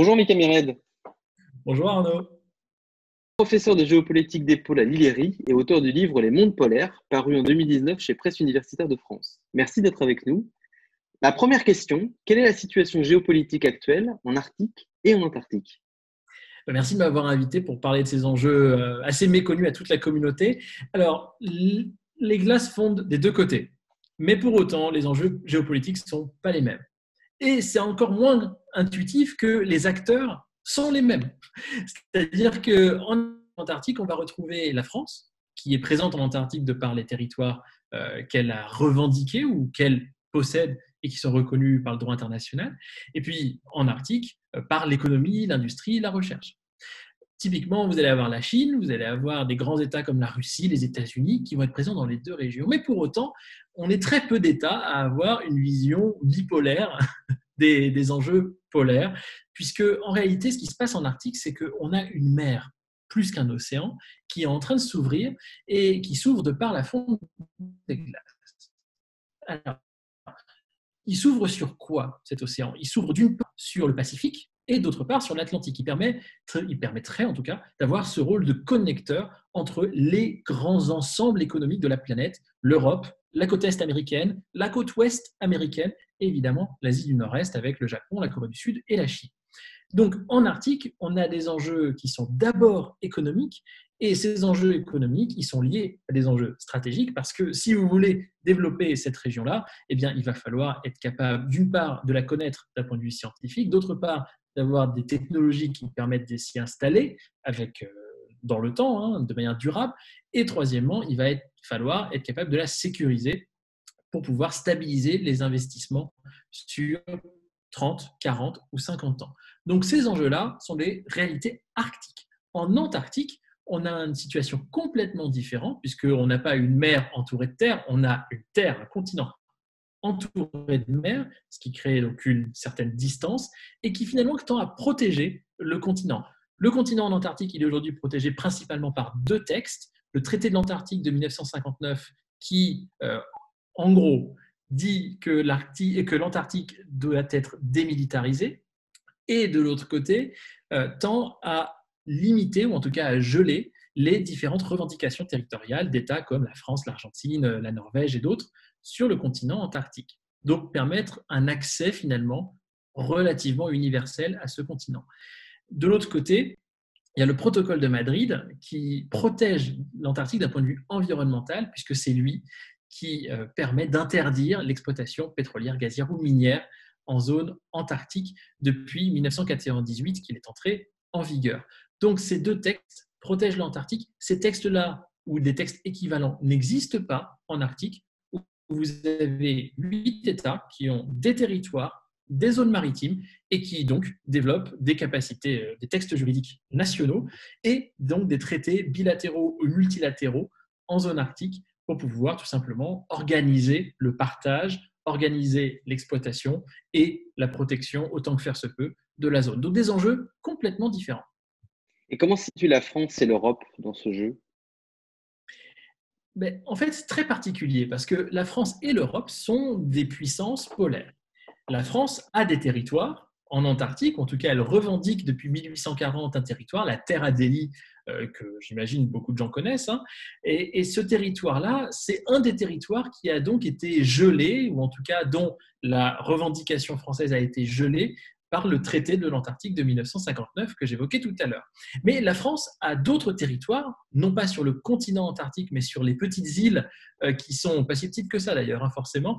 Bonjour Mika Mired, Bonjour Arnaud. professeur de géopolitique des pôles à l'ILERI et auteur du livre Les mondes polaires, paru en 2019 chez Presse universitaire de France. Merci d'être avec nous. Ma première question, quelle est la situation géopolitique actuelle en Arctique et en Antarctique? Merci de m'avoir invité pour parler de ces enjeux assez méconnus à toute la communauté. Alors, les glaces fondent des deux côtés, mais pour autant, les enjeux géopolitiques ne sont pas les mêmes. Et c'est encore moins intuitif que les acteurs sont les mêmes. C'est-à-dire qu'en Antarctique, on va retrouver la France, qui est présente en Antarctique de par les territoires qu'elle a revendiqués ou qu'elle possède et qui sont reconnus par le droit international. Et puis en Arctique, par l'économie, l'industrie, la recherche. Typiquement, vous allez avoir la Chine, vous allez avoir des grands États comme la Russie, les États-Unis, qui vont être présents dans les deux régions. Mais pour autant, on est très peu d'États à avoir une vision bipolaire des enjeux polaires, puisque en réalité, ce qui se passe en Arctique, c'est qu'on a une mer plus qu'un océan qui est en train de s'ouvrir et qui s'ouvre de par la fonte des glaces. Alors, il s'ouvre sur quoi cet océan? Il s'ouvre d'une part sur le Pacifique et d'autre part sur l'Atlantique. Il permettrait en tout cas d'avoir ce rôle de connecteur entre les grands ensembles économiques de la planète, l'Europe, la côte est américaine, la côte ouest américaine et évidemment l'Asie du Nord-Est avec le Japon, la Corée du Sud et la Chine. Donc en Arctique, on a des enjeux qui sont d'abord économiques et ces enjeux économiques, ils sont liés à des enjeux stratégiques parce que si vous voulez développer cette région-là, eh bien, il va falloir être capable d'une part de la connaître d'un point de vue scientifique, d'autre part d'avoir des technologies qui permettent de s'y installer avec, dans le temps, hein, de manière durable, et troisièmement, falloir être capable de la sécuriser pour pouvoir stabiliser les investissements sur 30, 40 ou 50 ans. Donc ces enjeux-là sont des réalités arctiques. En Antarctique, on a une situation complètement différente puisqu'on n'a pas une mer entourée de terre, on a une terre, un continent entouré de mer, ce qui crée donc une certaine distance et qui finalement tend à protéger le continent. Le continent en Antarctique, il est aujourd'hui protégé principalement par deux textes. Le traité de l'Antarctique de 1959 qui, en gros, dit que l'Antarctique doit être démilitarisée et de l'autre côté, tend à limiter ou en tout cas à geler les différentes revendications territoriales d'États comme la France, l'Argentine, la Norvège et d'autres sur le continent antarctique. Donc permettre un accès finalement relativement universel à ce continent. De l'autre côté, il y a le protocole de Madrid qui protège l'Antarctique d'un point de vue environnemental, puisque c'est lui qui permet d'interdire l'exploitation pétrolière, gazière ou minière en zone antarctique depuis 1998 qu'il est entré en vigueur. Donc ces deux textes protègent l'Antarctique. Ces textes-là, ou des textes équivalents, n'existent pas en Arctique, où vous avez 8 États qui ont des territoires, des zones maritimes et qui donc développent des capacités, des textes juridiques nationaux et donc des traités bilatéraux ou multilatéraux en zone arctique pour pouvoir tout simplement organiser le partage, organiser l'exploitation et la protection autant que faire se peut de la zone. Donc des enjeux complètement différents. Et comment se situe la France et l'Europe dans ce jeu? Mais en fait, c'est très particulier parce que la France et l'Europe sont des puissances polaires. La France a des territoires en Antarctique, en tout cas elle revendique depuis 1840 un territoire, la Terre Adélie, que j'imagine beaucoup de gens connaissent. Hein. Et ce territoire-là, c'est un des territoires qui a donc été gelé, ou en tout cas dont la revendication française a été gelée par le traité de l'Antarctique de 1959 que j'évoquais tout à l'heure. Mais la France a d'autres territoires, non pas sur le continent antarctique, mais sur les petites îles qui sont, pas si petites que ça d'ailleurs, hein, forcément,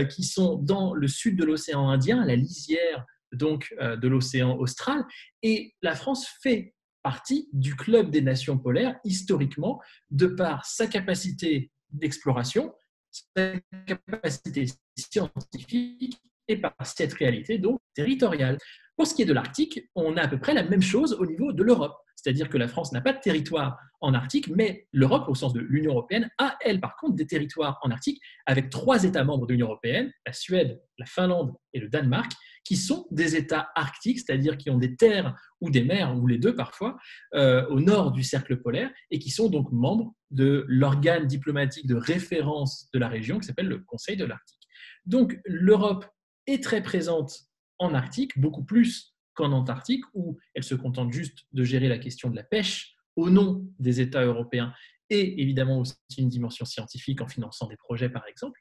qui sont dans le sud de l'océan Indien, la lisière donc de l'océan austral. Et la France fait partie du club des nations polaires historiquement de par sa capacité d'exploration, sa capacité scientifique et par cette réalité donc territoriale. Pour ce qui est de l'Arctique, on a à peu près la même chose au niveau de l'Europe. C'est-à-dire que la France n'a pas de territoire en Arctique, mais l'Europe, au sens de l'Union européenne, a, elle, par contre, des territoires en Arctique avec 3 États membres de l'Union européenne, la Suède, la Finlande et le Danemark, qui sont des États arctiques, c'est-à-dire qui ont des terres ou des mers, ou les deux parfois, au nord du cercle polaire, et qui sont donc membres de l'organe diplomatique de référence de la région qui s'appelle le Conseil de l'Arctique. Donc l'Europe est très présente en Arctique, beaucoup plus qu'en Antarctique, où elle se contente juste de gérer la question de la pêche au nom des États européens et évidemment aussi une dimension scientifique en finançant des projets, par exemple.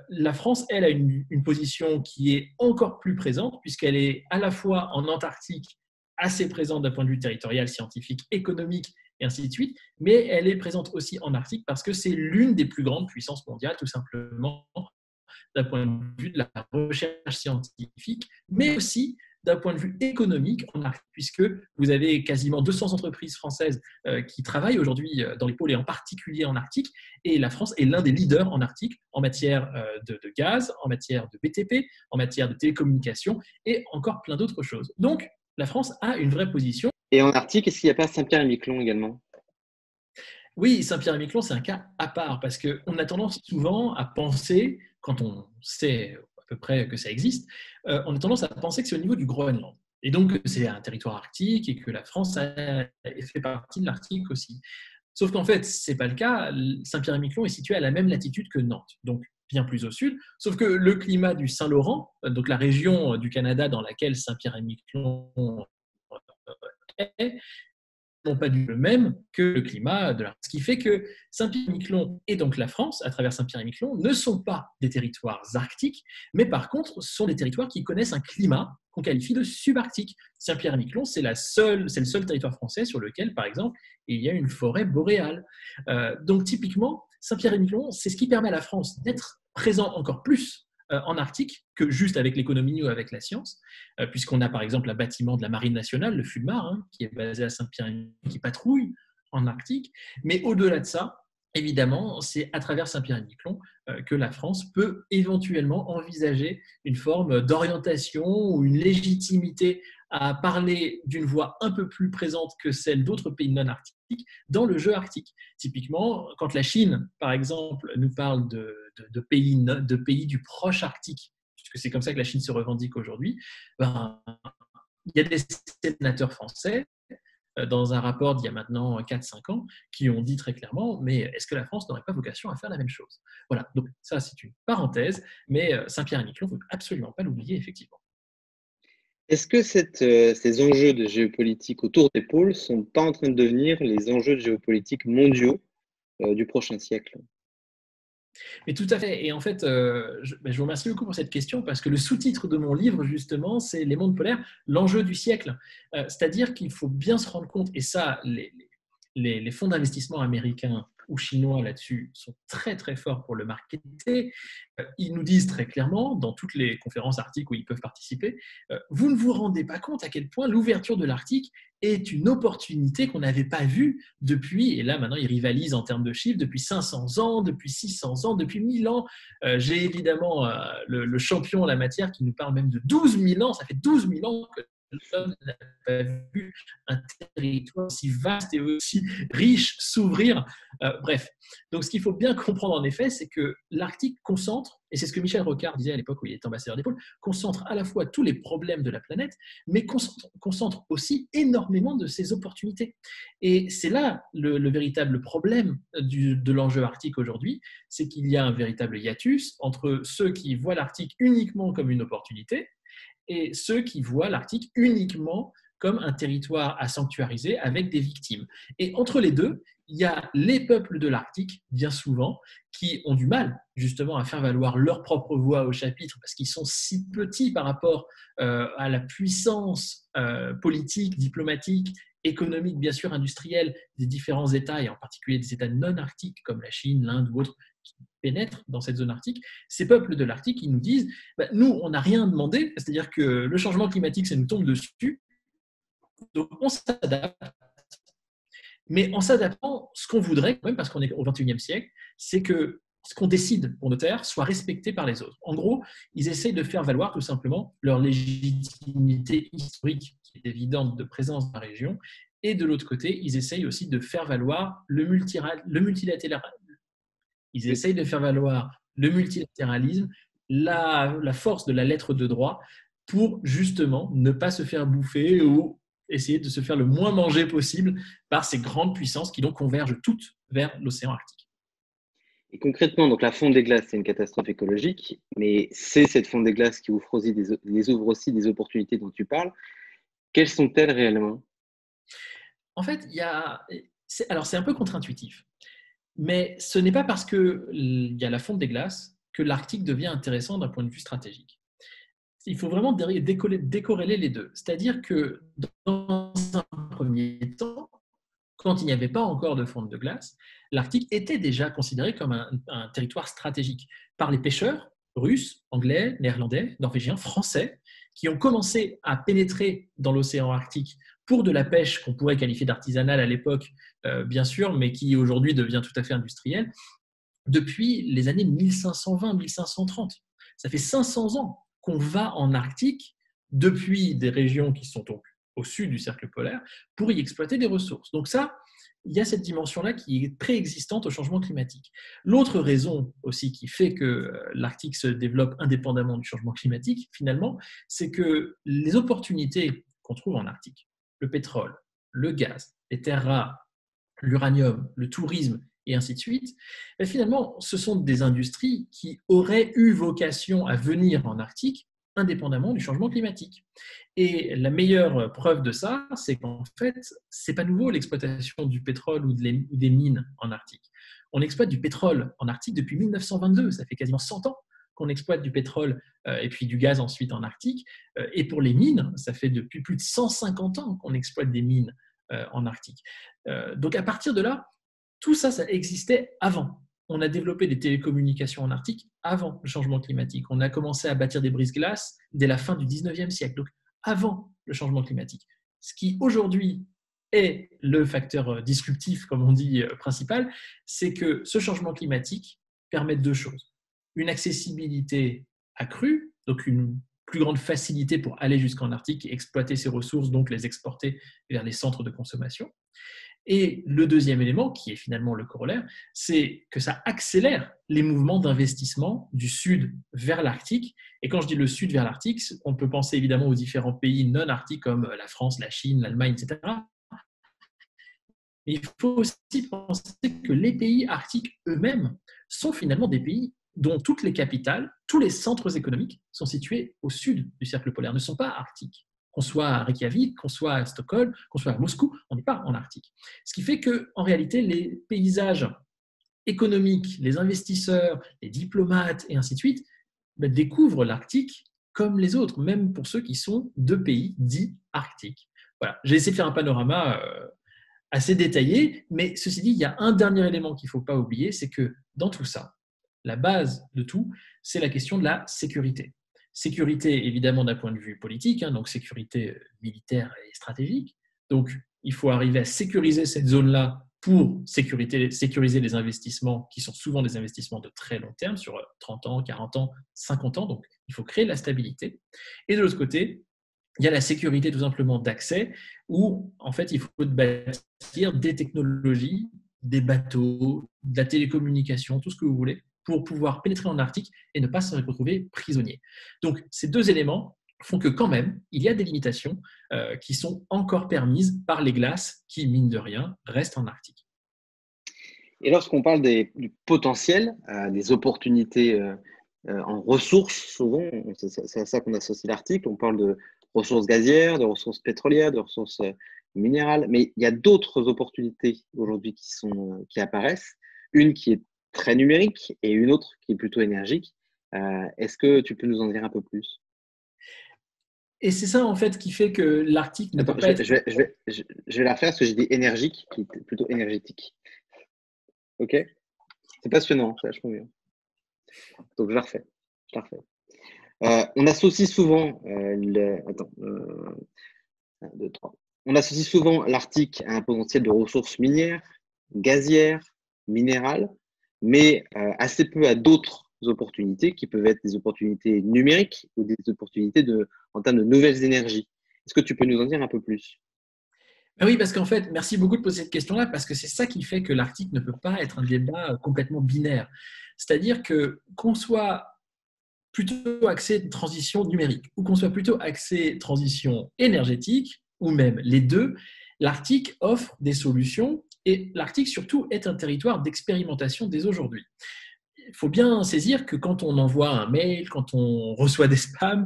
La France, elle, a une position qui est encore plus présente, puisqu'elle est à la fois en Antarctique, assez présente d'un point de vue territorial, scientifique, économique, et ainsi de suite, mais elle est présente aussi en Arctique parce que c'est l'une des plus grandes puissances mondiales, tout simplement, d'un point de vue de la recherche scientifique, mais aussi d'un point de vue économique en Arctique, puisque vous avez quasiment 200 entreprises françaises qui travaillent aujourd'hui dans les pôles et en particulier en Arctique, et la France est l'un des leaders en Arctique en matière de gaz, en matière de BTP, en matière de télécommunications et encore plein d'autres choses. Donc, la France a une vraie position. Et en Arctique, est-ce qu'il n'y a pas Saint-Pierre-et-Miquelon également? Oui, Saint-Pierre-et-Miquelon, c'est un cas à part parce qu'on a tendance souvent à penser, quand on sait à peu près que ça existe, on a tendance à penser que c'est au niveau du Groenland. Et donc, c'est un territoire arctique et que la France fait partie de l'Arctique aussi. Sauf qu'en fait, ce n'est pas le cas. Saint-Pierre-et-Miquelon est situé à la même latitude que Nantes, donc bien plus au sud. Sauf que le climat du Saint-Laurent, donc la région du Canada dans laquelle Saint-Pierre-et-Miquelon est, n'ont pas du le même que le climat de l'Arctique. Ce qui fait que Saint-Pierre-et-Miquelon et donc la France, à travers Saint-Pierre-et-Miquelon, ne sont pas des territoires arctiques, mais par contre sont des territoires qui connaissent un climat qu'on qualifie de subarctique. Saint-Pierre-et-Miquelon, c'est le seul territoire français sur lequel, par exemple, il y a une forêt boréale. Donc typiquement, Saint-Pierre-et-Miquelon, c'est ce qui permet à la France d'être présent encore plus en Arctique que juste avec l'économie ou avec la science, puisqu'on a par exemple un bâtiment de la Marine nationale, le Fulmar, qui est basé à Saint-Pierre-et-Miquelon, qui patrouille en Arctique. Mais au-delà de ça, évidemment, c'est à travers Saint-Pierre-et-Miquelon que la France peut éventuellement envisager une forme d'orientation ou une légitimité à parler d'une voix un peu plus présente que celle d'autres pays non arctiques dans le jeu arctique. Typiquement, quand la Chine, par exemple, nous parle de pays du proche arctique, puisque c'est comme ça que la Chine se revendique aujourd'hui, ben, il y a des sénateurs français dans un rapport d'il y a maintenant 4-5 ans, qui ont dit très clairement, mais est-ce que la France n'aurait pas vocation à faire la même chose? Voilà, donc ça c'est une parenthèse, mais Saint-Pierre-et-Miquelon, il ne faut absolument pas l'oublier, effectivement. Est-ce que ces enjeux de géopolitique autour des pôles ne sont pas en train de devenir les enjeux de géopolitique mondiaux du prochain siècle? Mais tout à fait. Et en fait, je vous remercie beaucoup pour cette question parce que le sous-titre de mon livre, justement, c'est Les mondes polaires, l'enjeu du siècle. C'est-à-dire qu'il faut bien se rendre compte, et ça, les fonds d'investissement américains ou chinois là-dessus sont très très forts pour le marketer. Ils nous disent très clairement, dans toutes les conférences arctiques où ils peuvent participer, vous ne vous rendez pas compte à quel point l'ouverture de l'Arctique est une opportunité qu'on n'avait pas vue depuis, et là maintenant ils rivalisent en termes de chiffres, depuis 500 ans, depuis 600 ans, depuis 1000 ans. J'ai évidemment le champion en la matière qui nous parle même de 12 000 ans, ça fait 12 000 ans que l'homme n'a pas vu un territoire aussi vaste et aussi riche s'ouvrir. Bref, donc ce qu'il faut bien comprendre en effet, c'est que l'Arctique concentre, et c'est ce que Michel Rocard disait à l'époque où il était ambassadeur des pôles, concentre à la fois tous les problèmes de la planète, mais concentre aussi énormément de ses opportunités. Et c'est là le véritable problème de l'enjeu arctique aujourd'hui, c'est qu'il y a un véritable hiatus entre ceux qui voient l'Arctique uniquement comme une opportunité et ceux qui voient l'Arctique uniquement comme un territoire à sanctuariser avec des victimes. Et entre les deux, il y a les peuples de l'Arctique, bien souvent, qui ont du mal justement à faire valoir leur propre voix au chapitre parce qu'ils sont si petits par rapport à la puissance politique, diplomatique, économique, bien sûr industrielle des différents États, et en particulier des États non arctiques comme la Chine, l'Inde ou autres, qui pénètrent dans cette zone arctique. Ces peuples de l'Arctique, ils nous disent, nous, on n'a rien demandé, c'est-à-dire que le changement climatique, ça nous tombe dessus, donc on s'adapte. Mais en s'adaptant, ce qu'on voudrait, quand même, parce qu'on est au XXIe siècle, c'est que ce qu'on décide pour nos terres soit respecté par les autres. En gros, ils essayent de faire valoir tout simplement leur légitimité historique, qui est évidente, de présence dans la région, et de l'autre côté, ils essayent aussi de faire valoir le multilatéralisme. Ils essayent de faire valoir le multilatéralisme, la force de la lettre de droit, pour justement ne pas se faire bouffer ou essayer de se faire le moins manger possible par ces grandes puissances qui donc convergent toutes vers l'océan Arctique. Et concrètement, donc la fonte des glaces, c'est une catastrophe écologique, mais c'est cette fonte des glaces qui ouvre aussi les ouvre aussi des opportunités dont tu parles. Quelles sont-elles réellement? En fait, c'est un peu contre-intuitif, mais ce n'est pas parce qu'il y a la fonte des glaces que l'Arctique devient intéressant d'un point de vue stratégique. Il faut vraiment décorréler les deux. C'est-à-dire que dans un premier temps, quand il n'y avait pas encore de fonte de glace, l'Arctique était déjà considéré comme un territoire stratégique par les pêcheurs russes, anglais, néerlandais, norvégiens, français, qui ont commencé à pénétrer dans l'océan Arctique pour de la pêche qu'on pourrait qualifier d'artisanale à l'époque, bien sûr, mais qui aujourd'hui devient tout à fait industrielle, depuis les années 1520-1530. Ça fait 500 ans qu'on va en Arctique depuis des régions qui sont donc au sud du cercle polaire pour y exploiter des ressources. Donc ça, il y a cette dimension-là qui est préexistante au changement climatique. L'autre raison aussi qui fait que l'Arctique se développe indépendamment du changement climatique, finalement, c'est que les opportunités qu'on trouve en Arctique, le pétrole, le gaz, les terres rares, l'uranium, le tourisme et ainsi de suite, et finalement, ce sont des industries qui auraient eu vocation à venir en Arctique indépendamment du changement climatique. Et la meilleure preuve de ça, c'est qu'en fait, ce n'est pas nouveau l'exploitation du pétrole ou des mines en Arctique. On exploite du pétrole en Arctique depuis 1922, ça fait quasiment 100 ans qu'on exploite du pétrole et puis du gaz ensuite en Arctique. Et pour les mines, ça fait depuis plus de 150 ans qu'on exploite des mines en Arctique. Donc à partir de là, tout ça, ça existait avant. On a développé des télécommunications en Arctique avant le changement climatique. On a commencé à bâtir des brises-glaces dès la fin du 19e siècle, donc avant le changement climatique. Ce qui aujourd'hui est le facteur disruptif, comme on dit, principal, c'est que ce changement climatique permet deux choses. Une accessibilité accrue, donc une plus grande facilité pour aller jusqu'en Arctique et exploiter ces ressources, donc les exporter vers les centres de consommation. Et le deuxième élément, qui est finalement le corollaire, c'est que ça accélère les mouvements d'investissement du sud vers l'Arctique. Et quand je dis le sud vers l'Arctique, on peut penser évidemment aux différents pays non arctiques comme la France, la Chine, l'Allemagne, etc. Mais il faut aussi penser que les pays arctiques eux-mêmes sont finalement des pays dont toutes les capitales, tous les centres économiques sont situés au sud du cercle polaire, ne sont pas arctiques. Qu'on soit à Reykjavik, qu'on soit à Stockholm, qu'on soit à Moscou, on n'est pas en Arctique. Ce qui fait qu'en réalité, les paysages économiques, les investisseurs, les diplomates et ainsi de suite découvrent l'Arctique comme les autres, même pour ceux qui sont de pays dits arctiques. Voilà, j'ai essayé de faire un panorama assez détaillé, mais ceci dit, il y a un dernier élément qu'il ne faut pas oublier, c'est que dans tout ça, la base de tout, c'est la question de la sécurité. Sécurité, évidemment, d'un point de vue politique, donc sécurité militaire et stratégique. Donc, il faut arriver à sécuriser cette zone-là pour sécuriser les investissements qui sont souvent des investissements de très long terme, sur 30 ans, 40 ans, 50 ans. Donc, il faut créer la stabilité. Et de l'autre côté, il y a la sécurité tout simplement d'accès, où en fait, il faut bâtir des technologies, des bateaux, de la télécommunication, tout ce que vous voulez, pour pouvoir pénétrer en Arctique et ne pas se retrouver prisonnier. Donc, ces deux éléments font que quand même, il y a des limitations qui sont encore permises par les glaces qui, mine de rien, restent en Arctique. Et lorsqu'on parle du potentiel, des opportunités en ressources, souvent, c'est à ça qu'on associe l'Arctique, on parle de ressources gazières, de ressources pétrolières, de ressources minérales, mais il y a d'autres opportunités aujourd'hui qui apparaissent, une qui est très numérique et une autre qui est plutôt énergique. Est-ce que tu peux nous en dire un peu plus? Et c'est ça, en fait, qui fait que l'Arctique ne Attends, peut pas être… je vais la refaire parce que j'ai dit énergique, qui est plutôt énergétique. Ok? C'est passionnant, c'est vachement bien. Donc, je la refais. On associe souvent un, deux, trois. On associe souvent l'Arctique à un potentiel de ressources minières, gazières, minérales, mais assez peu à d'autres opportunités qui peuvent être des opportunités numériques ou des opportunités en termes de nouvelles énergies. Est-ce que tu peux nous en dire un peu plus? Oui, parce qu'en fait, merci beaucoup de poser cette question-là, parce que c'est ça qui fait que l'Arctique ne peut pas être un débat complètement binaire. C'est-à-dire que qu'on soit plutôt axé transition numérique ou qu'on soit plutôt axé transition énergétique, ou même les deux, l'Arctique offre des solutions et l'Arctique surtout est un territoire d'expérimentation dès aujourd'hui. il faut bien saisir que quand on envoie un mail, quand on reçoit des spams,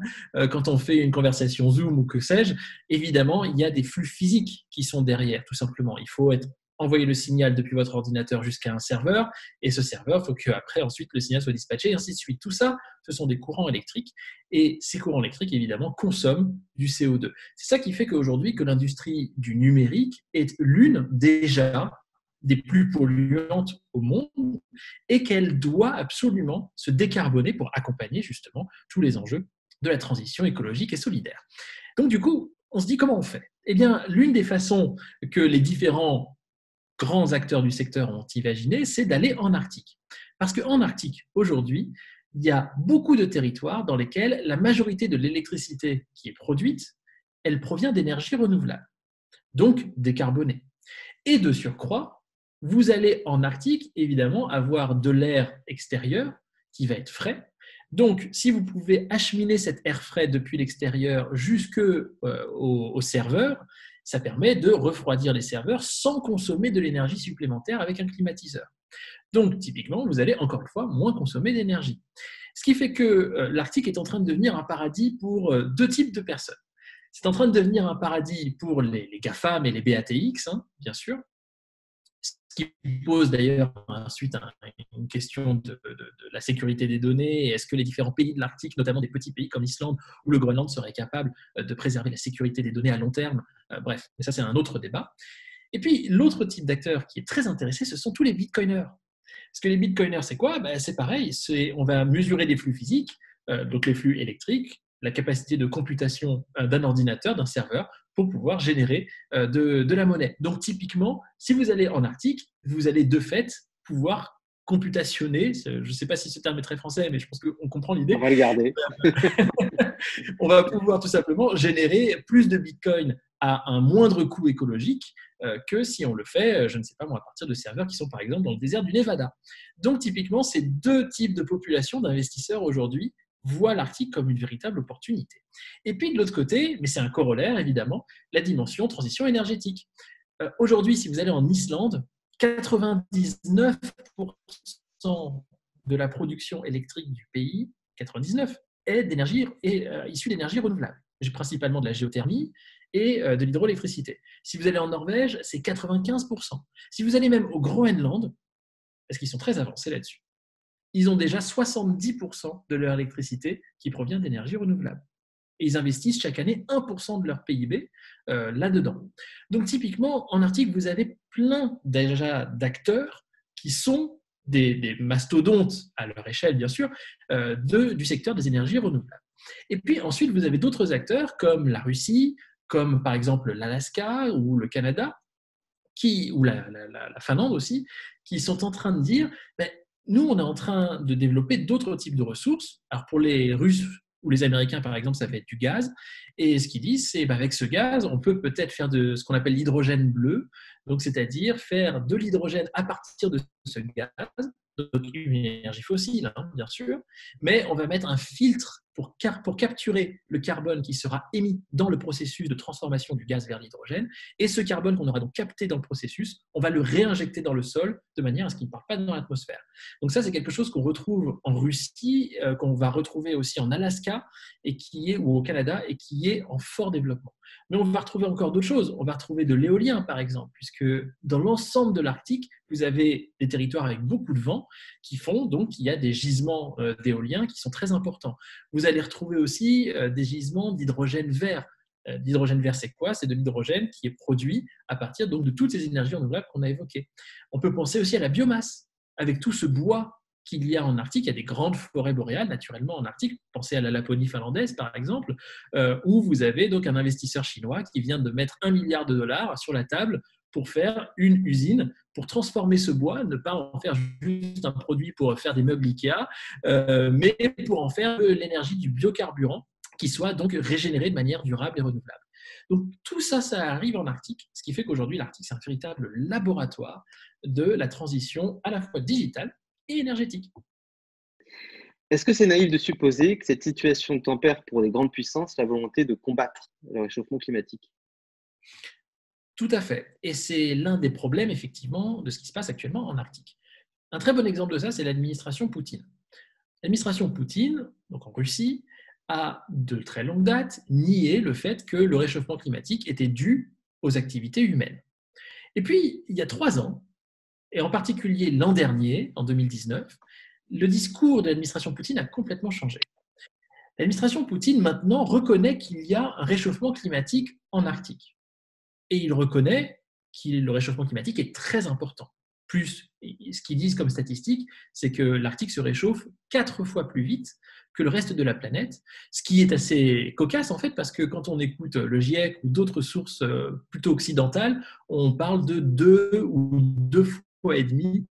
quand on fait une conversation Zoom ou que sais-je, évidemment, il y a des flux physiques qui sont derrière, tout simplement. Il faut envoyer le signal depuis votre ordinateur jusqu'à un serveur, et ce serveur, il faut qu'après, ensuite, le signal soit dispatché, et ainsi de suite. Tout ça, ce sont des courants électriques, et ces courants électriques, évidemment, consomment du CO2. C'est ça qui fait qu'aujourd'hui, que l'industrie du numérique est l'une déjà des plus polluantes au monde et qu'elle doit absolument se décarboner pour accompagner justement tous les enjeux de la transition écologique et solidaire. Donc du coup, on se dit comment on fait? Eh bien, l'une des façons que les différents grands acteurs du secteur ont imaginé, c'est d'aller en Arctique. Parce qu'en Arctique, aujourd'hui, il y a beaucoup de territoires dans lesquels la majorité de l'électricité qui est produite, elle provient d'énergies renouvelables, donc décarbonées. Et de surcroît, vous allez en Arctique, évidemment, avoir de l'air extérieur qui va être frais. Donc, si vous pouvez acheminer cet air frais depuis l'extérieur jusqu'au serveur, ça permet de refroidir les serveurs sans consommer de l'énergie supplémentaire avec un climatiseur. Donc, typiquement, vous allez encore une fois moins consommer d'énergie. Ce qui fait que l'Arctique est en train de devenir un paradis pour deux types de personnes. C'est en train de devenir un paradis pour les GAFAM et les BATX, hein, bien sûr, ce qui pose d'ailleurs ensuite une question de la sécurité des données. Est-ce que les différents pays de l'Arctique, notamment des petits pays comme l'Islande ou le Groenland, seraient capables de préserver la sécurité des données à long terme? Bref, mais ça c'est un autre débat. Et puis l'autre type d'acteur qui est très intéressé, ce sont tous les bitcoiners. Parce que les bitcoiners, c'est quoi? C'est pareil, on va mesurer des flux physiques, donc les flux électriques, la capacité de computation d'un ordinateur, d'un serveur, pour pouvoir générer de la monnaie. Donc typiquement, si vous allez en Arctique, vous allez de fait pouvoir computationner, je ne sais pas si ce terme est très français, mais je pense qu'on comprend l'idée. On va le garder. On va pouvoir tout simplement générer plus de bitcoins à un moindre coût écologique que si on le fait, je ne sais pas moi, à partir de serveurs qui sont par exemple dans le désert du Nevada. Donc typiquement, ces deux types de populations d'investisseurs aujourd'hui voient l'Arctique comme une véritable opportunité. Et puis de l'autre côté, mais c'est un corollaire évidemment, la dimension transition énergétique. Aujourd'hui, si vous allez en Islande, 99% de la production électrique du pays, 99, est issue d'énergie renouvelable, principalement de la géothermie et de l'hydroélectricité. Si vous allez en Norvège, c'est 95%. Si vous allez même au Groenland, parce qu'ils sont très avancés là-dessus, ils ont déjà 70% de leur électricité qui provient d'énergie renouvelable. Et ils investissent chaque année 1% de leur PIB là-dedans. Donc typiquement, en Arctique, vous avez plein déjà d'acteurs qui sont des mastodontes à leur échelle, bien sûr, du secteur des énergies renouvelables. Et puis ensuite, vous avez d'autres acteurs comme la Russie, comme par exemple l'Alaska ou le Canada, ou la Finlande aussi, qui sont en train de dire nous, on est en train de développer d'autres types de ressources. Alors pour les Russes ou les Américains, par exemple, ça va être du gaz. Et ce qu'ils disent, c'est avec ce gaz, on peut peut-être faire de ce qu'on appelle l'hydrogène bleu, donc c'est-à-dire faire de l'hydrogène à partir de ce gaz, donc une énergie fossile, hein, bien sûr, mais on va mettre un filtre pour capturer le carbone qui sera émis dans le processus de transformation du gaz vers l'hydrogène. Et ce carbone qu'on aura donc capté dans le processus, on va le réinjecter dans le sol de manière à ce qu'il ne parte pas dans l'atmosphère. Donc ça, c'est quelque chose qu'on retrouve en Russie, qu'on va retrouver aussi en Alaska ou au Canada et qui est en fort développement. Mais on va retrouver encore d'autres choses. On va retrouver de l'éolien, par exemple, puisque dans l'ensemble de l'Arctique, vous avez des territoires avec beaucoup de vent qui font donc qu'il y a des gisements d'éolien qui sont très importants. Vous allez retrouver aussi des gisements d'hydrogène vert. L'hydrogène vert, c'est quoi? C'est de l'hydrogène qui est produit à partir donc, de toutes ces énergies renouvelables qu'on a évoquées. On peut penser aussi à la biomasse. Avec tout ce bois qu'il y a en Arctique, il y a des grandes forêts boréales naturellement en Arctique. Pensez à la Laponie finlandaise, par exemple, où vous avez donc un investisseur chinois qui vient de mettre $1 milliard sur la table pour faire une usine, pour transformer ce bois, ne pas en faire juste un produit pour faire des meubles Ikea, mais pour en faire de l'énergie du biocarburant qui soit donc régénéré de manière durable et renouvelable. Donc tout ça, ça arrive en Arctique, ce qui fait qu'aujourd'hui, l'Arctique, c'est un véritable laboratoire de la transition à la fois digitale et énergétique. Est-ce que c'est naïf de supposer que cette situation tempère pour les grandes puissances la volonté de combattre le réchauffement climatique? Tout à fait. Et c'est l'un des problèmes, effectivement, de ce qui se passe actuellement en Arctique. Un très bon exemple de ça, c'est l'administration Poutine. L'administration Poutine, donc en Russie, a de très longue date nié le fait que le réchauffement climatique était dû aux activités humaines. Et puis, il y a 3 ans, et en particulier l'an dernier, en 2019, le discours de l'administration Poutine a complètement changé. L'administration Poutine maintenant reconnaît qu'il y a un réchauffement climatique en Arctique. Et il reconnaît que le réchauffement climatique est très important. Plus, ce qu'ils disent comme statistique, c'est que l'Arctique se réchauffe 4 fois plus vite que le reste de la planète, ce qui est assez cocasse en fait, parce que quand on écoute le GIEC ou d'autres sources plutôt occidentales, on parle de 2 ou 2 fois et demi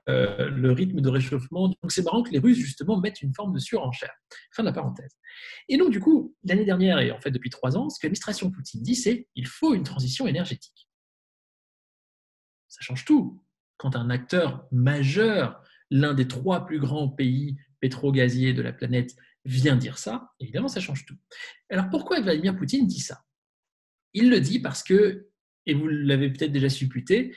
le rythme de réchauffement. Donc c'est marrant que les Russes justement mettent une forme de surenchère. Fin de la parenthèse. Et donc du coup, l'année dernière et en fait depuis 3 ans, ce que l'administration Poutine dit, c'est qu'il faut une transition énergétique. Ça change tout. Quand un acteur majeur, l'un des 3 plus grands pays pétro-gaziers de la planète, vient dire ça, évidemment, ça change tout. Alors pourquoi Vladimir Poutine dit ça? Il le dit parce que, et vous l'avez peut-être déjà supputé,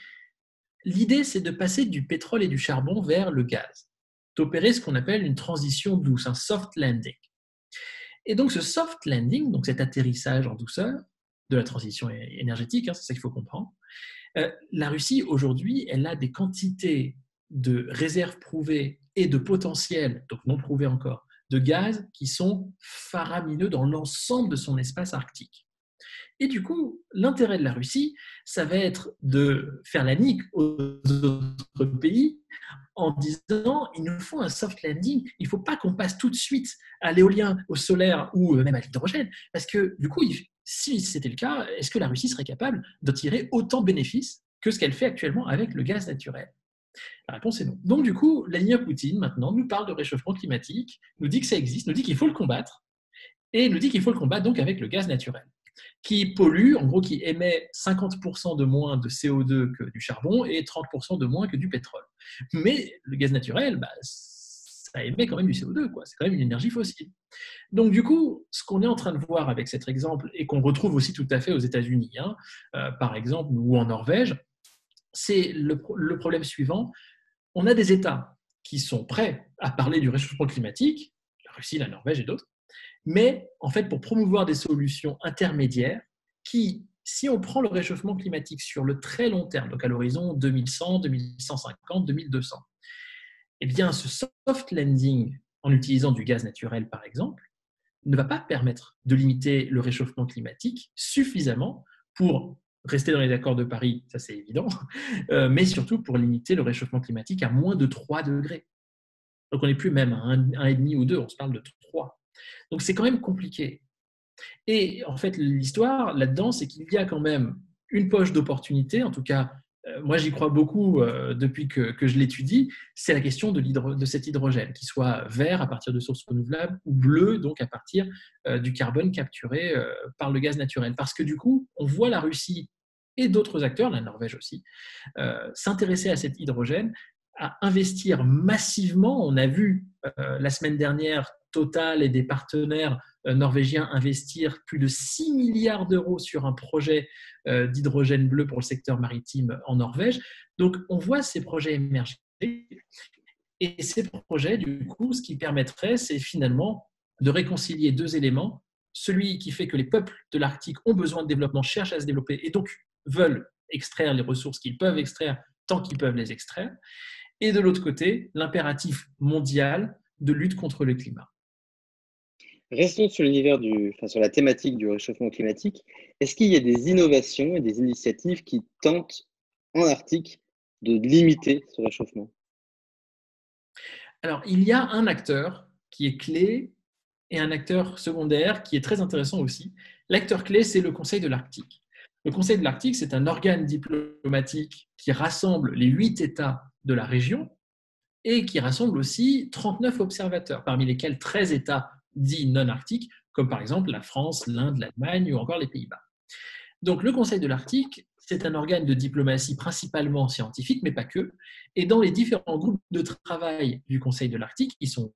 l'idée c'est de passer du pétrole et du charbon vers le gaz, d'opérer ce qu'on appelle une transition douce, un soft landing. Et donc ce soft landing, donc cet atterrissage en douceur de la transition énergétique, c'est ça qu'il faut comprendre, la Russie, aujourd'hui, elle a des quantités de réserves prouvées et de potentiel, donc non prouvées encore, de gaz qui sont faramineux dans l'ensemble de son espace arctique. Et du coup, l'intérêt de la Russie, ça va être de faire la nique aux autres pays en disant il nous faut un soft landing, il ne faut pas qu'on passe tout de suite à l'éolien, au solaire ou même à l'hydrogène, parce que du coup, si c'était le cas, est-ce que la Russie serait capable de tirer autant de bénéfices que ce qu'elle fait actuellement avec le gaz naturel? La réponse est non. Donc du coup, Vladimir Poutine maintenant nous parle de réchauffement climatique, nous dit que ça existe, nous dit qu'il faut le combattre, et nous dit qu'il faut le combattre donc avec le gaz naturel, qui pollue, en gros, qui émet 50% de moins de CO2 que du charbon et 30% de moins que du pétrole. Mais le gaz naturel, ça émet quand même du CO2, quoi. C'est quand même une énergie fossile. Donc du coup, ce qu'on est en train de voir avec cet exemple, et qu'on retrouve aussi tout à fait aux États-Unis, par exemple, ou en Norvège, c'est le problème suivant. On a des États qui sont prêts à parler du réchauffement climatique, la Russie, la Norvège et d'autres, mais en fait pour promouvoir des solutions intermédiaires qui, si on prend le réchauffement climatique sur le très long terme, donc à l'horizon 2100, 2150, 2200, eh bien ce soft landing en utilisant du gaz naturel par exemple, ne va pas permettre de limiter le réchauffement climatique suffisamment pour rester dans les accords de Paris, ça c'est évident, mais surtout pour limiter le réchauffement climatique à moins de 3 degrés. Donc on n'est plus même à 1,5 ou 2, on se parle de 3. Donc c'est quand même compliqué. Et en fait, l'histoire là-dedans, c'est qu'il y a quand même une poche d'opportunité, en tout cas, moi j'y crois beaucoup depuis que je l'étudie, c'est la question de cet hydrogène, qu'il soit vert à partir de sources renouvelables ou bleu, donc à partir du carbone capturé par le gaz naturel. Parce que du coup, on voit la Russie et d'autres acteurs, la Norvège aussi, s'intéresser à cet hydrogène, à investir massivement. On a vu la semaine dernière Total et des partenaires norvégiens investir plus de 6 milliards d'euros sur un projet d'hydrogène bleu pour le secteur maritime en Norvège. Donc on voit ces projets émerger. Et ces projets, du coup, ce qui permettrait, c'est finalement de réconcilier 2 éléments. Celui qui fait que les peuples de l'Arctique ont besoin de développement, cherchent à se développer et donc veulent extraire les ressources qu'ils peuvent extraire tant qu'ils peuvent les extraire. Et de l'autre côté, l'impératif mondial de lutte contre le climat. Restons sur sur la thématique du réchauffement climatique. Est-ce qu'il y a des innovations et des initiatives qui tentent en Arctique de limiter ce réchauffement? Alors, il y a un acteur qui est clé et un acteur secondaire qui est très intéressant aussi. L'acteur clé, c'est le Conseil de l'Arctique. Le Conseil de l'Arctique, c'est un organe diplomatique qui rassemble les 8 États de la région et qui rassemble aussi 39 observateurs, parmi lesquels 13 États dits non arctiques, comme par exemple la France, l'Inde, l'Allemagne ou encore les Pays-Bas. Donc le Conseil de l'Arctique, c'est un organe de diplomatie principalement scientifique, mais pas que. Et dans les différents groupes de travail du Conseil de l'Arctique, qui sont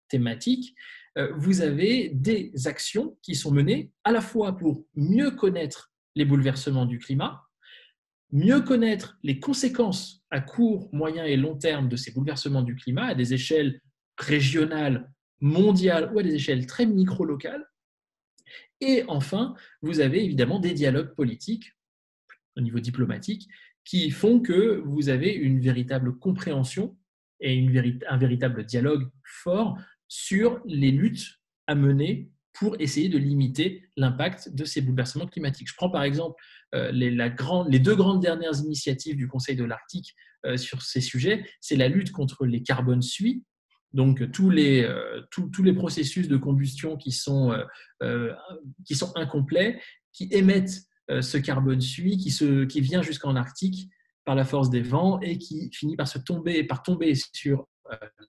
thématiques, vous avez des actions qui sont menées à la fois pour mieux connaître les bouleversements du climat, mieux connaître les conséquences à court, moyen et long terme de ces bouleversements du climat à des échelles régionales, mondiales ou à des échelles très micro-locales. Et enfin, vous avez évidemment des dialogues politiques au niveau diplomatique qui font que vous avez une véritable compréhension et un véritable dialogue fort sur les luttes à mener pour essayer de limiter l'impact de ces bouleversements climatiques. Je prends par exemple les deux grandes dernières initiatives du Conseil de l'Arctique sur ces sujets. C'est la lutte contre les carbones suies, donc tous les processus de combustion qui sont incomplets, qui émettent ce carbone suie, qui vient jusqu'en Arctique par la force des vents et qui finit par tomber sur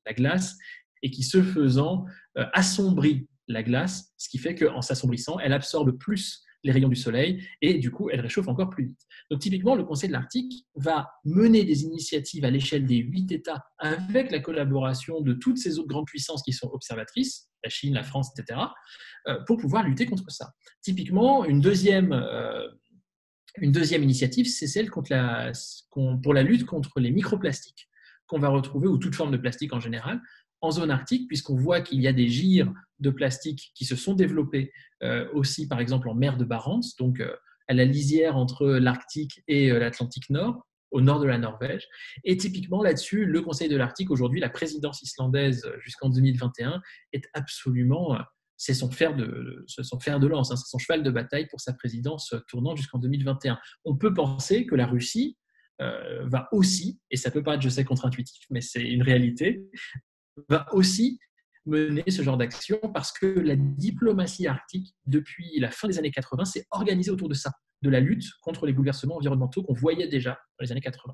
la glace et qui, ce faisant, assombrit la glace, ce qui fait qu'en s'assombrissant, elle absorbe plus les rayons du soleil et du coup, elle réchauffe encore plus vite. Donc typiquement, le Conseil de l'Arctique va mener des initiatives à l'échelle des 8 États avec la collaboration de toutes ces autres grandes puissances qui sont observatrices, la Chine, la France, etc., pour pouvoir lutter contre ça. Typiquement, une deuxième initiative, c'est celle pour la lutte contre les microplastiques qu'on va retrouver, ou toute forme de plastique en général, en zone arctique, puisqu'on voit qu'il y a des gyres de plastique qui se sont développés aussi, par exemple, en mer de Barents, donc à la lisière entre l'Arctique et l'Atlantique Nord, au nord de la Norvège. Et typiquement là-dessus, le Conseil de l'Arctique, aujourd'hui, la présidence islandaise jusqu'en 2021, est absolument... c'est son fer de lance, hein, c'est son cheval de bataille pour sa présidence tournant jusqu'en 2021. On peut penser que la Russie va aussi, et ça peut paraître, je sais, contre-intuitif, mais c'est une réalité, va aussi mener ce genre d'action parce que la diplomatie arctique, depuis la fin des années 80, s'est organisée autour de ça, de la lutte contre les bouleversements environnementaux qu'on voyait déjà dans les années 80.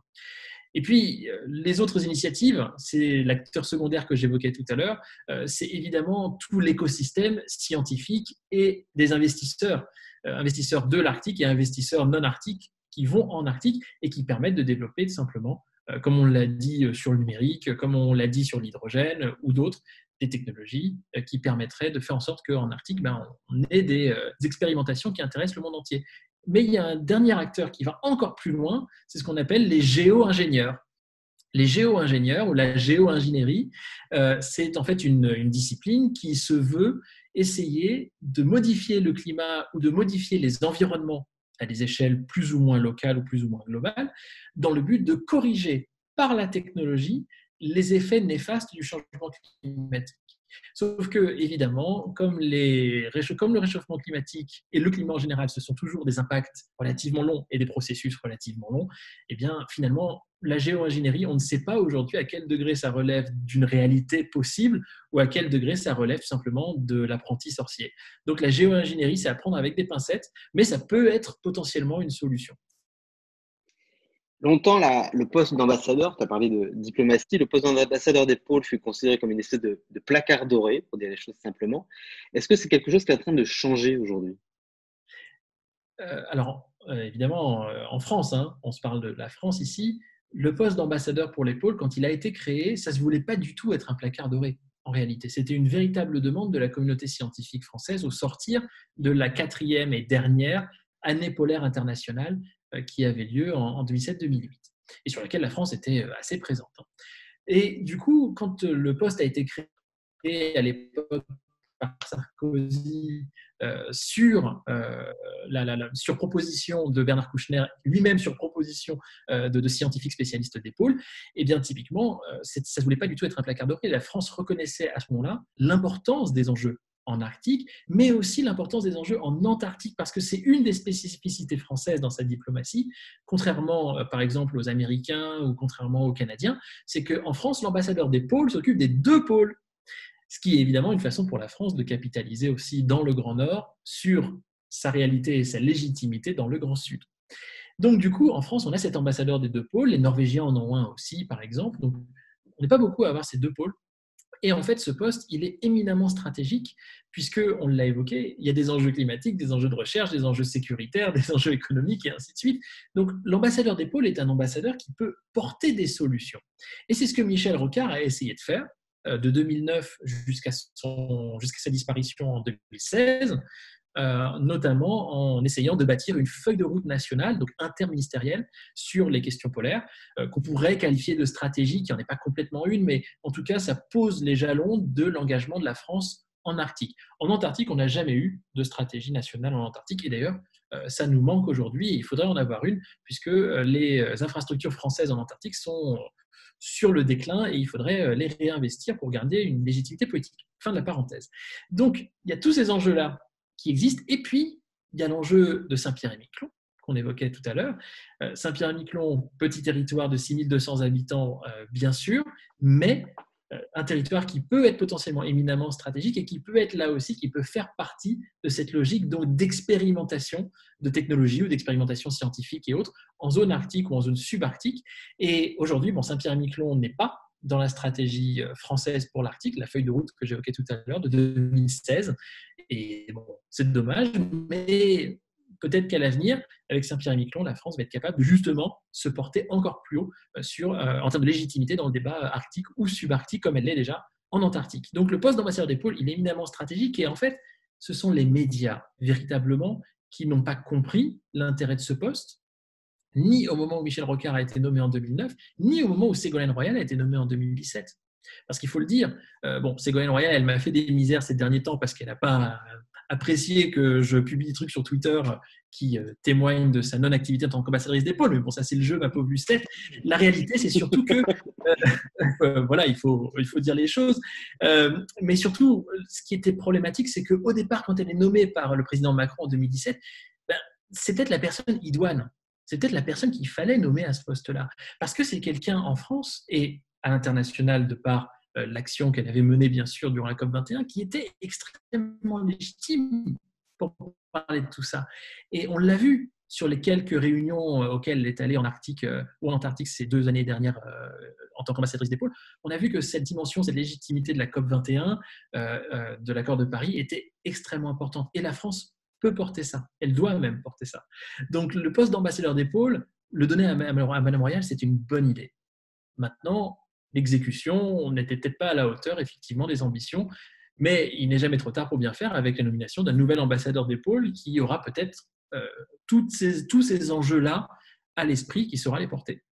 Et puis, les autres initiatives, c'est l'acteur secondaire que j'évoquais tout à l'heure, c'est évidemment tout l'écosystème scientifique et des investisseurs, investisseurs de l'Arctique et investisseurs non arctiques qui vont en Arctique et qui permettent de développer tout simplement, comme on l'a dit sur le numérique, comme on l'a dit sur l'hydrogène ou d'autres, des technologies qui permettraient de faire en sorte qu'en Arctique, on ait des expérimentations qui intéressent le monde entier. Mais il y a un dernier acteur qui va encore plus loin, c'est ce qu'on appelle les géo-ingénieurs. Les géo-ingénieurs ou la géo-ingénierie, c'est en fait une discipline qui se veut essayer de modifier le climat ou de modifier les environnements à des échelles plus ou moins locales ou plus ou moins globales, dans le but de corriger par la technologie les effets néfastes du changement climatique. Sauf que, évidemment, comme le réchauffement climatique et le climat en général, ce sont toujours des impacts relativement longs et des processus relativement longs, eh bien, finalement, la géo-ingénierie, on ne sait pas aujourd'hui à quel degré ça relève d'une réalité possible ou à quel degré ça relève tout simplement de l'apprenti sorcier. Donc, la géo-ingénierie, c'est à prendre avec des pincettes, mais ça peut être potentiellement une solution. Longtemps, le poste d'ambassadeur, tu as parlé de diplomatie, le poste d'ambassadeur des pôles fut considéré comme une espèce de placard doré, pour dire les choses simplement. Est-ce que c'est quelque chose qui est en train de changer aujourd'hui? Alors, évidemment, en France, hein, on se parle de la France ici, le poste d'ambassadeur pour les pôles, quand il a été créé, ça ne se voulait pas du tout être un placard doré, en réalité. C'était une véritable demande de la communauté scientifique française au sortir de la 4e et dernière année polaire internationale qui avait lieu en 2007-2008 et sur laquelle la France était assez présente. Et du coup, quand le poste a été créé à l'époque par Sarkozy sur proposition de Bernard Kouchner, lui-même sur proposition de scientifiques spécialistes des pôles, et bien typiquement, ça ne voulait pas du tout être un placard doré. La France reconnaissait à ce moment-là l'importance des enjeux en Arctique, mais aussi l'importance des enjeux en Antarctique, parce que c'est une des spécificités françaises dans sa diplomatie, contrairement par exemple aux Américains ou contrairement aux Canadiens, c'est qu'en France, l'ambassadeur des pôles s'occupe des 2 pôles, ce qui est évidemment une façon pour la France de capitaliser aussi dans le Grand Nord sur sa réalité et sa légitimité dans le Grand Sud. Donc du coup, en France, on a cet ambassadeur des 2 pôles, les Norvégiens en ont un aussi, par exemple, donc on n'est pas beaucoup à avoir ces 2 pôles. Et en fait, ce poste, il est éminemment stratégique, puisque, on l'a évoqué, il y a des enjeux climatiques, des enjeux de recherche, des enjeux sécuritaires, des enjeux économiques, et ainsi de suite. Donc, l'ambassadeur des pôles est un ambassadeur qui peut porter des solutions. Et c'est ce que Michel Rocard a essayé de faire, de 2009 jusqu'à sa disparition en 2016, notamment en essayant de bâtir une feuille de route nationale, donc interministérielle, sur les questions polaires, qu'on pourrait qualifier de stratégie, qui n'en est pas complètement une, mais en tout cas, ça pose les jalons de l'engagement de la France en Arctique. En Antarctique, on n'a jamais eu de stratégie nationale en Antarctique, et d'ailleurs, ça nous manque aujourd'hui, et il faudrait en avoir une, puisque les infrastructures françaises en Antarctique sont sur le déclin, et il faudrait les réinvestir pour garder une légitimité politique. Fin de la parenthèse. Donc, il y a tous ces enjeux-là qui existent, et puis, il y a l'enjeu de Saint-Pierre-et-Miquelon, qu'on évoquait tout à l'heure. Saint-Pierre-et-Miquelon, petit territoire de 6200 habitants, bien sûr, mais un territoire qui peut être potentiellement éminemment stratégique et qui peut être là aussi, qui peut faire partie de cette logique d'expérimentation de technologie ou d'expérimentation scientifique et autres en zone arctique ou en zone subarctique. Et aujourd'hui, Saint-Pierre-et-Miquelon n'est pas dans la stratégie française pour l'Arctique, la feuille de route que j'évoquais tout à l'heure de 2016. Et c'est dommage, mais peut-être qu'à l'avenir, avec Saint-Pierre-et-Miquelon, la France va être capable de justement se porter encore plus haut en termes de légitimité dans le débat arctique ou subarctique, comme elle l'est déjà en Antarctique. Donc le poste d'ambassadeur des pôles, il est éminemment stratégique, et en fait, ce sont les médias, véritablement, qui n'ont pas compris l'intérêt de ce poste, ni au moment où Michel Rocard a été nommé en 2009, ni au moment où Ségolène Royal a été nommée en 2017. Parce qu'il faut le dire, Ségolène Royal, elle m'a fait des misères ces derniers temps parce qu'elle n'a pas apprécié que je publie des trucs sur Twitter qui témoignent de sa non-activité en tant qu'ambassadrice des pôles. Mais bon, ça c'est le jeu, ma pauvre Lucette. La réalité, c'est surtout que, voilà, il faut dire les choses. Mais surtout, ce qui était problématique, c'est qu'au départ, quand elle est nommée par le président Macron en 2017, c'est peut-être la personne idoine. C'est peut-être la personne qu'il fallait nommer à ce poste-là. Parce que c'est quelqu'un en France et à l'international, de par l'action qu'elle avait menée, bien sûr, durant la COP21, qui était extrêmement légitime pour parler de tout ça. Et on l'a vu sur les quelques réunions auxquelles elle est allée en Arctique ou en Antarctique ces 2 années dernières en tant qu'ambassadrice des pôles, on a vu que cette dimension, cette légitimité de la COP21, de l'accord de Paris, était extrêmement importante. Et la France peut porter ça. Elle doit même porter ça. Donc, le poste d'ambassadeur des pôles, le donner à Madame Royal, c'est une bonne idée. Maintenant, l'exécution, on n'était peut-être pas à la hauteur, effectivement, des ambitions, mais il n'est jamais trop tard pour bien faire avec la nomination d'un nouvel ambassadeur des pôles qui aura peut-être tous ces enjeux-là à l'esprit, qui saura les porter.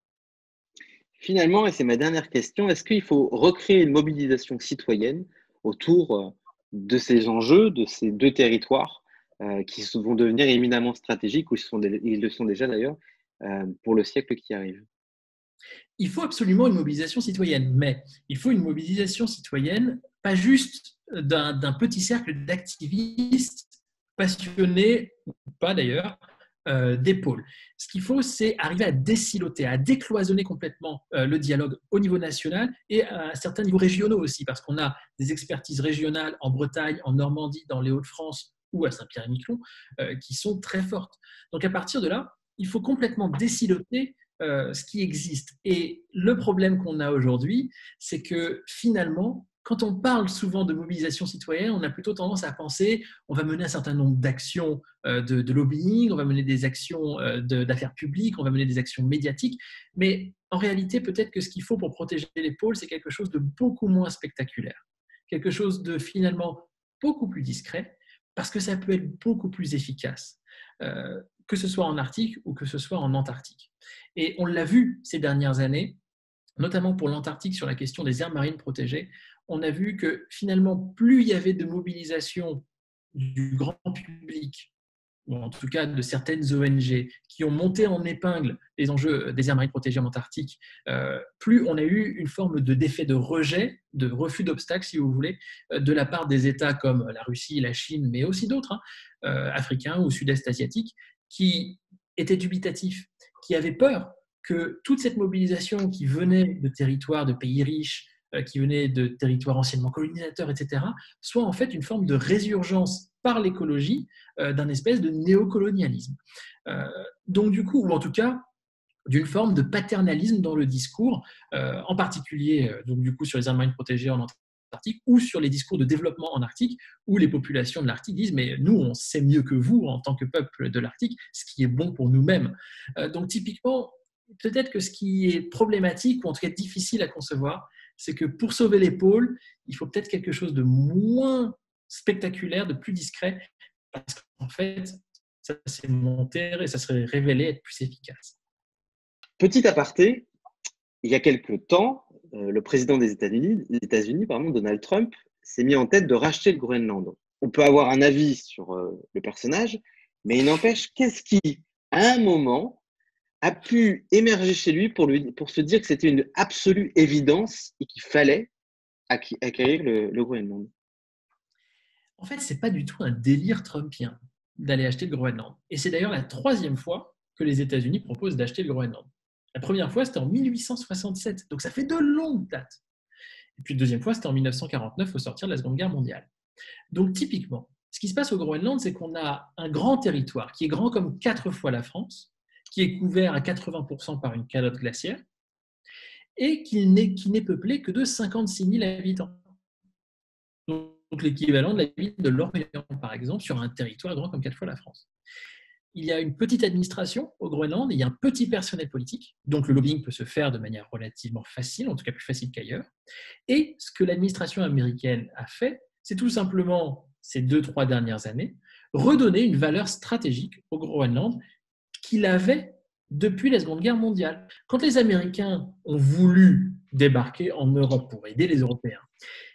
Finalement, et c'est ma dernière question, est-ce qu'il faut recréer une mobilisation citoyenne autour de ces enjeux, de ces 2 territoires qui vont devenir éminemment stratégiques, ou ils le sont déjà d'ailleurs, pour le siècle qui arrive? Il faut absolument une mobilisation citoyenne, mais il faut une mobilisation citoyenne pas juste d'un petit cercle d'activistes passionnés, ou pas d'ailleurs, des pôles. Ce qu'il faut, c'est arriver à désiloter, à décloisonner complètement le dialogue au niveau national et à certains niveaux régionaux aussi, parce qu'on a des expertises régionales en Bretagne, en Normandie, dans les Hauts-de-France ou à Saint-Pierre-et-Miquelon qui sont très fortes. Donc à partir de là, il faut complètement désiloter ce qui existe. Et le problème qu'on a aujourd'hui, c'est que finalement, quand on parle souvent de mobilisation citoyenne, on a plutôt tendance à penser on va mener un certain nombre d'actions de lobbying, on va mener des actions d'affaires publiques, on va mener des actions médiatiques, mais en réalité, peut-être que ce qu'il faut pour protéger les pôles, c'est quelque chose de beaucoup moins spectaculaire, quelque chose de finalement beaucoup plus discret, parce que ça peut être beaucoup plus efficace, que ce soit en Arctique ou que ce soit en Antarctique. Et on l'a vu ces dernières années, notamment pour l'Antarctique sur la question des aires marines protégées, on a vu que finalement, plus il y avait de mobilisation du grand public, ou en tout cas de certaines ONG, qui ont monté en épingle les enjeux des aires marines protégées en Antarctique, plus on a eu une forme d'effet de rejet, de refus d'obstacles, si vous voulez, de la part des États comme la Russie, la Chine, mais aussi d'autres, africains ou sud-est asiatiques, qui étaient dubitatifs, qui avaient peur que toute cette mobilisation qui venait de territoires, de pays riches, qui venait de territoires anciennement colonisateurs, etc., soit en fait une forme de résurgence par l'écologie d'un espèce de néocolonialisme. Donc du coup, ou en tout cas, d'une forme de paternalisme dans le discours, en particulier donc, du coup, sur les aires marines protégées en Antarctique ou sur les discours de développement en Arctique, où les populations de l'Arctique disent « mais nous, on sait mieux que vous, en tant que peuple de l'Arctique, ce qui est bon pour nous-mêmes ». Donc typiquement, peut-être que ce qui est problématique, ou en tout cas difficile à concevoir, c'est que pour sauver les pôles, il faut peut-être quelque chose de moins spectaculaire, de plus discret, parce qu'en fait, ça s'est monté et ça serait révélé être plus efficace. Petit aparté, il y a quelque temps, le président des États-Unis, Donald Trump, s'est mis en tête de racheter le Groenland. On peut avoir un avis sur le personnage, mais il n'empêche, qu'est-ce qui, à un moment, a pu émerger chez lui pour se dire que c'était une absolue évidence et qu'il fallait acquérir le Groenland? En fait, ce n'est pas du tout un délire trumpien d'aller acheter le Groenland. Et c'est d'ailleurs la 3e fois que les États-Unis proposent d'acheter le Groenland. La première fois, c'était en 1867, donc ça fait de longues dates. Et puis, la deuxième fois, c'était en 1949, au sortir de la Seconde Guerre mondiale. Donc, typiquement, ce qui se passe au Groenland, c'est qu'on a un grand territoire qui est grand comme 4 fois la France, qui est couvert à 80% par une calotte glaciaire, et qui n'est peuplé que de 56 000 habitants. Donc l'équivalent de la ville de Lorient, par exemple, sur un territoire grand comme 4 fois la France. Il y a une petite administration au Groenland, il y a un petit personnel politique, donc le lobbying peut se faire de manière relativement facile, en tout cas plus facile qu'ailleurs. Et ce que l'administration américaine a fait, c'est tout simplement, ces 2-3 dernières années, redonner une valeur stratégique au Groenland qu'il avait depuis la Seconde Guerre mondiale. Quand les Américains ont voulu débarquer en Europe pour aider les Européens,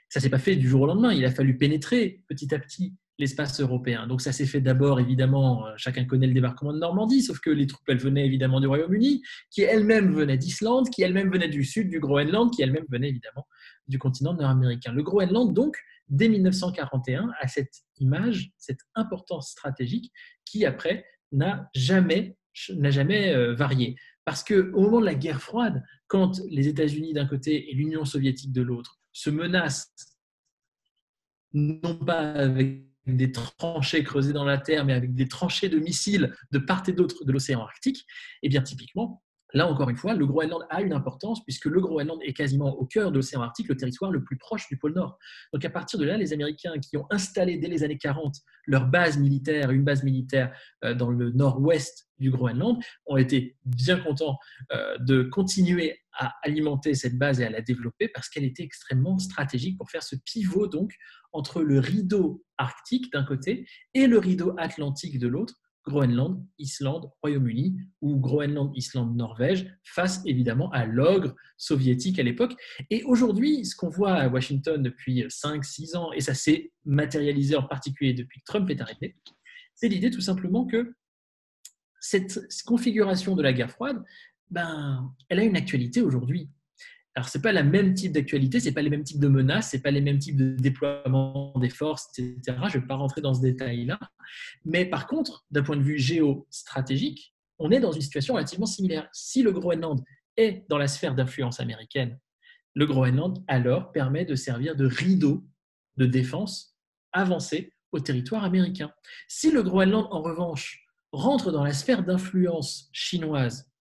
ça ne s'est pas fait du jour au lendemain. Il a fallu pénétrer petit à petit l'espace européen. Donc ça s'est fait d'abord, évidemment, chacun connaît le débarquement de Normandie, sauf que les troupes, elles venaient évidemment du Royaume-Uni, qui elles-mêmes venaient d'Islande, qui elles-mêmes venaient du sud du Groenland, qui elles-mêmes venaient évidemment du continent nord-américain. Le Groenland, donc, dès 1941, a cette image, cette importance stratégique qui, après, n'a jamais varié. Parce qu'au moment de la guerre froide, quand les États-Unis d'un côté et l'Union soviétique de l'autre se menacent, non pas avec des tranchées creusées dans la terre, mais avec des tranchées de missiles de part et d'autre de l'océan Arctique, et bien typiquement, là encore une fois, le Groenland a une importance puisque le Groenland est quasiment au cœur de l'océan Arctique, le territoire le plus proche du pôle Nord. Donc à partir de là, les Américains qui ont installé dès les années 40 leur base militaire, une base militaire dans le nord-ouest du Groenland, ont été bien contents de continuer à alimenter cette base et à la développer parce qu'elle était extrêmement stratégique pour faire ce pivot donc entre le rideau arctique d'un côté et le rideau atlantique de l'autre, Groenland, Islande, Royaume-Uni ou Groenland, Islande, Norvège, face évidemment à l'ogre soviétique à l'époque. Et aujourd'hui, ce qu'on voit à Washington depuis 5-6 ans, et ça s'est matérialisé en particulier depuis que Trump est arrivé, c'est l'idée tout simplement que cette configuration de la guerre froide, elle a une actualité aujourd'hui. Alors, ce n'est pas le même type d'actualité, ce n'est pas les mêmes types de menaces, ce n'est pas les mêmes types de déploiement des forces, etc. Je ne vais pas rentrer dans ce détail-là. Mais par contre, d'un point de vue géostratégique, on est dans une situation relativement similaire. Si le Groenland est dans la sphère d'influence américaine, le Groenland, alors, permet de servir de rideau de défense avancé au territoire américain. Si le Groenland, en revanche, rentre dans la sphère d'influence chinoise,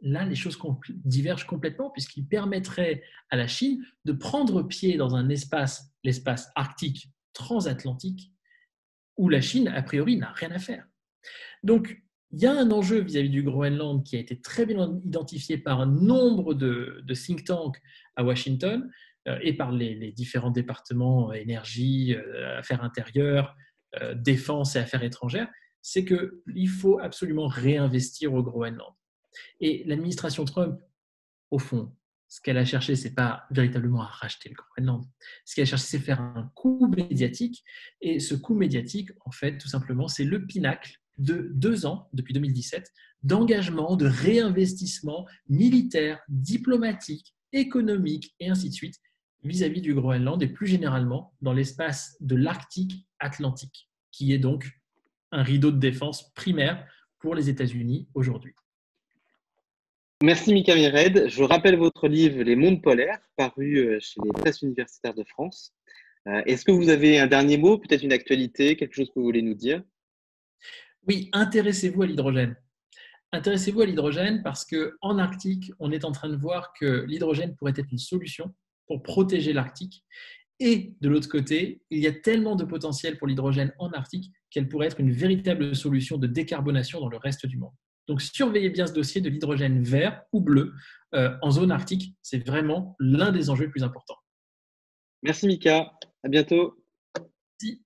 là, les choses divergent complètement puisqu'il permettrait à la Chine de prendre pied dans un espace, l'espace arctique transatlantique, où la Chine, a priori, n'a rien à faire. Donc, il y a un enjeu vis-à-vis du Groenland qui a été très bien identifié par un nombre de think tanks à Washington et par les différents départements énergie, affaires intérieures, défense et affaires étrangères, c'est qu'il faut absolument réinvestir au Groenland. Et l'administration Trump, au fond, ce qu'elle a cherché, ce n'est pas véritablement à racheter le Groenland. Ce qu'elle a cherché, c'est faire un coup médiatique. Et ce coup médiatique, en fait, tout simplement, c'est le pinacle de 2 ans, depuis 2017, d'engagement, de réinvestissement militaire, diplomatique, économique, et ainsi de suite, vis-à-vis du Groenland et plus généralement dans l'espace de l'Arctique atlantique, qui est donc un rideau de défense primaire pour les États-Unis aujourd'hui. Merci Mika Mired. Je rappelle votre livre Les Mondes polaires, paru chez les Presses universitaires de France. Est-ce que vous avez un dernier mot, peut-être une actualité, quelque chose que vous voulez nous dire? Oui, intéressez-vous à l'hydrogène. Intéressez-vous à l'hydrogène parce qu'en Arctique, on est en train de voir que l'hydrogène pourrait être une solution pour protéger l'Arctique. Et de l'autre côté, il y a tellement de potentiel pour l'hydrogène en Arctique qu'elle pourrait être une véritable solution de décarbonation dans le reste du monde. Donc, surveillez bien ce dossier de l'hydrogène vert ou bleu en zone arctique. C'est vraiment l'un des enjeux les plus importants. Merci Mika, à bientôt. Merci.